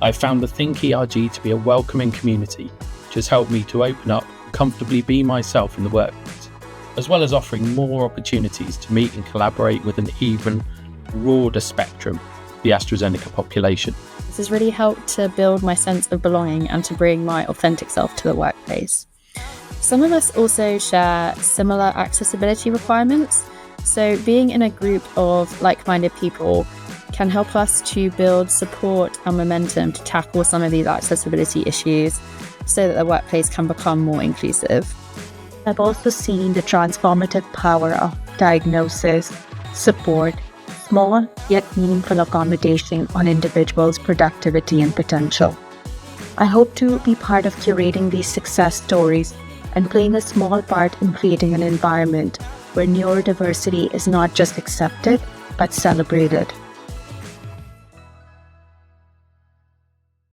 I found the Think ERG to be a welcoming community, which has helped me to open up and comfortably be myself in the workplace, as well as offering more opportunities to meet and collaborate with an even broader spectrum of the AstraZeneca population. This has really helped to build my sense of belonging and to bring my authentic self to the workplace. Some of us also share similar accessibility requirements, so being in a group of like-minded people can help us to build support and momentum to tackle some of these accessibility issues so that the workplace can become more inclusive. I've also seen the transformative power of diagnosis, support, small yet meaningful accommodation on individuals' productivity and potential. I hope to be part of curating these success stories and playing a small part in creating an environment where neurodiversity is not just accepted, but celebrated.